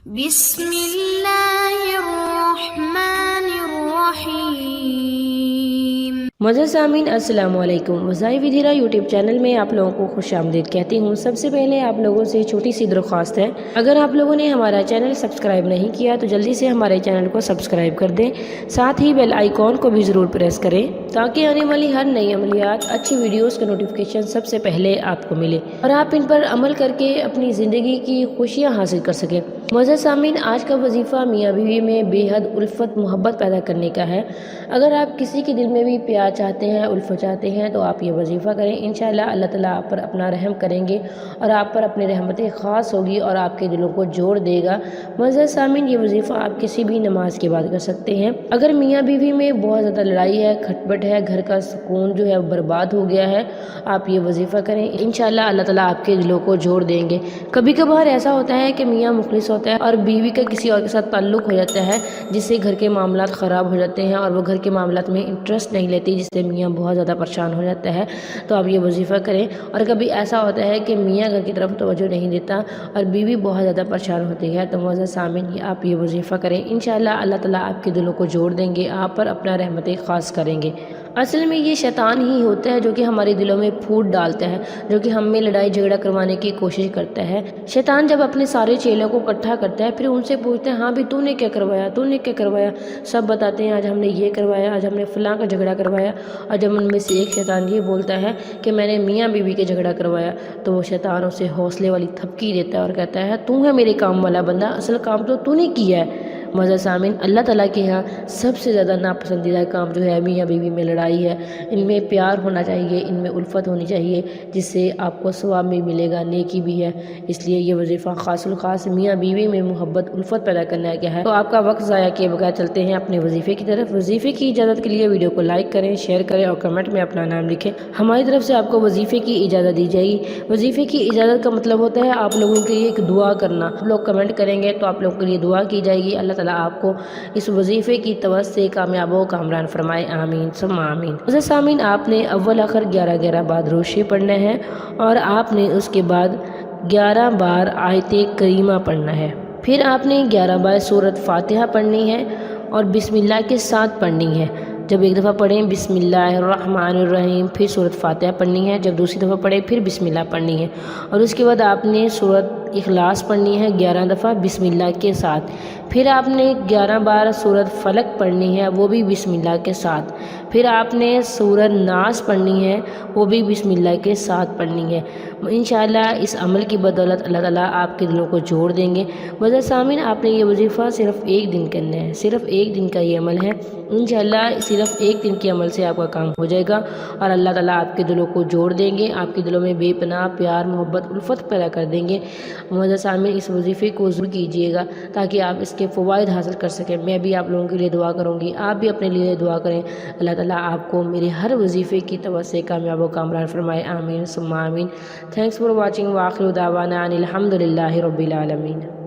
بسم اللہ الرحمن الرحیم۔ معزز سامعین السلام علیکم، وظائف ودھیرا یوٹیوب چینل میں آپ لوگوں کو خوش آمدید کہتی ہوں۔ سب سے پہلے آپ لوگوں سے چھوٹی سی درخواست ہے، اگر آپ لوگوں نے ہمارا چینل سبسکرائب نہیں کیا تو جلدی سے ہمارے چینل کو سبسکرائب کر دیں، ساتھ ہی بیل آئیکن کو بھی ضرور پریس کریں تاکہ آنے والی ہر نئی عملیات، اچھی ویڈیوز کا نوٹیفیکیشن سب سے پہلے آپ کو ملے اور آپ ان پر عمل کر کے اپنی زندگی کی خوشیاں حاصل کر سکیں۔ معزز سامعین، آج کا وظیفہ میاں بیوی میں بے حد الفت محبت پیدا کرنے کا ہے۔ اگر آپ کسی کے دل میں بھی پیار چاہتے ہیں، الفت چاہتے ہیں تو آپ یہ وظیفہ کریں، انشاءاللہ اللہ تعالیٰ آپ پر اپنا رحم کریں گے اور آپ پر اپنی رحمتیں خاص ہوگی اور آپ کے دلوں کو جوڑ دے گا۔ معزز سامعین، یہ وظیفہ آپ کسی بھی نماز کے بعد کر سکتے ہیں۔ اگر میاں بیوی میں بہت زیادہ لڑائی ہے، کھٹپٹ ہے، گھر کا سکون جو ہے برباد ہو گیا ہے، آپ یہ وظیفہ کریں، انشاءاللہ اللہ تعالیٰ آپ کے دلوں کو جوڑ دیں گے۔ کبھی کبھار ایسا ہوتا ہے کہ میاں مخلص ہوتا ہے اور بیوی کا کسی اور کے ساتھ تعلق ہو جاتا ہے، جس سے گھر کے معاملات خراب ہو جاتے ہیں اور وہ گھر کے معاملات میں انٹرسٹ نہیں لیتی، جس سے میاں بہت زیادہ پریشان ہو جاتا ہے۔ تو آپ یہ وظیفہ کریں۔ اور کبھی ایسا ہوتا ہے کہ میاں گھر کی طرف توجہ نہیں دیتا اور بیوی بہت زیادہ پریشان ہوتی ہے، تو معزز سامعین آپ یہ وظیفہ کریں، انشاءاللہ اللہ تعالیٰ آپ کے دلوں کو جوڑ دیں گے، آپ پر اپنا رحمتیں خاص کریں گے۔ اصل میں یہ شیطان ہی ہوتا ہے جو کہ ہمارے دلوں میں پھوٹ ڈالتا ہے، جو کہ ہم میں لڑائی جھگڑا کروانے کی کوشش کرتا ہے۔ شیطان جب اپنے سارے چیلوں کو اکٹھا کرتا ہے، پھر ان سے پوچھتا ہے، ہاں بھی تو نے کیا کروایا، تو نے کیا کروایا؟ سب بتاتے ہیں، آج ہم نے یہ کروایا، آج ہم نے فلاں کا جھگڑا کروایا۔ اور جب ان میں سے ایک شیطان یہ بولتا ہے کہ میں نے میاں بیوی کے جھگڑا کروایا، تو وہ شیطان اسے حوصلے والی تھپکی دیتا ہے اور کہتا ہے، تو ہے میرے کام والا بندہ، اصل کام تو نے کیا ہے۔ معزز سامعین، اللہ تعالیٰ کے ہاں سب سے زیادہ ناپسندیدہ کام جو ہے میاں بیوی میں لڑائی ہے۔ ان میں پیار ہونا چاہیے، ان میں الفت ہونی چاہیے، جس سے آپ کو ثواب بھی ملے گا، نیکی بھی ہے۔ اس لیے یہ وظیفہ خاص الخاص میاں بیوی میں محبت الفت پیدا کرنا کیا ہے۔ تو آپ کا وقت ضائع کیے بغیر چلتے ہیں اپنے وظیفے کی طرف۔ وظیفے کی اجازت کے لیے ویڈیو کو لائک کریں، شیئر کریں اور کمنٹ میں اپنا نام لکھیں۔ ہماری طرف سے آپ کو وظیفے کی اجازت دی جائے گی۔ وظیفے کی اجازت کا مطلب ہوتا ہے آپ لوگوں کے لیے ایک دعا کرنا۔ آپ لوگ کمنٹ کریں گے تو آپ لوگوں کے لیے دعا کی جائے گی، اللہ تعالیٰ آپ کو اس وظیفے کی توسط سے کامیاب و کامران فرمائے، آمین ثم آمین۔ معزز سامعین، آپ نے اول آخر 11 بار درود شریف پڑھنا ہے اور آپ نے اس کے بعد 11 بار آیت کریمہ پڑھنا ہے۔ پھر آپ نے 11 بار سورۃ فاتحہ پڑھنی ہے اور بسم اللہ کے ساتھ پڑھنی ہے۔ جب ایک دفعہ پڑھیں بسم اللہ الرحمن الرحیم، پھر سورۃ فاتحہ پڑھنی ہے۔ جب دوسری دفعہ پڑھیں پھر بسم اللہ پڑھنی ہے اور اس کے بعد آپ نے سورۃ اخلاص پڑھنی ہے 11 دفعہ بسم اللہ کے ساتھ۔ پھر آپ نے 11 بار سورۃ فلق پڑھنی ہے، وہ بھی بسم اللہ کے ساتھ۔ پھر آپ نے سورۃ ناس پڑھنی ہے، وہ بھی بسم اللہ کے ساتھ پڑھنی ہے۔ انشاءاللہ اس عمل کی بدولت اللہ تعالیٰ آپ کے دلوں کو جوڑ دیں گے۔ معزز سامعین، آپ نے یہ وظیفہ صرف ایک دن کرنا ہے، صرف ایک دن کا یہ عمل ہے۔ انشاءاللہ صرف ایک دن کے عمل سے آپ کا کام ہو جائے گا اور اللہ تعالیٰ آپ کے دلوں کو جوڑ دیں گے، آپ کے دلوں میں بے پناہ پیار محبت الفت پیدا کر دیں گے۔ معزز سامعین، اس وظیفے کو ضرور کیجیے گا تاکہ آپ اس کے فوائد حاصل کر سکیں۔ میں بھی آپ لوگوں کے لیے دعا کروں گی، آپ بھی اپنے لیے دعا کریں، اللہ تعالیٰ آپ کو میرے ہر وظیفے کی توسط سے کامیاب و کامران فرمائے، آمین ثم آمین۔ تھینکس فار واچنگ، وآخر دعوانا ان الحمد للہ رب العالمین۔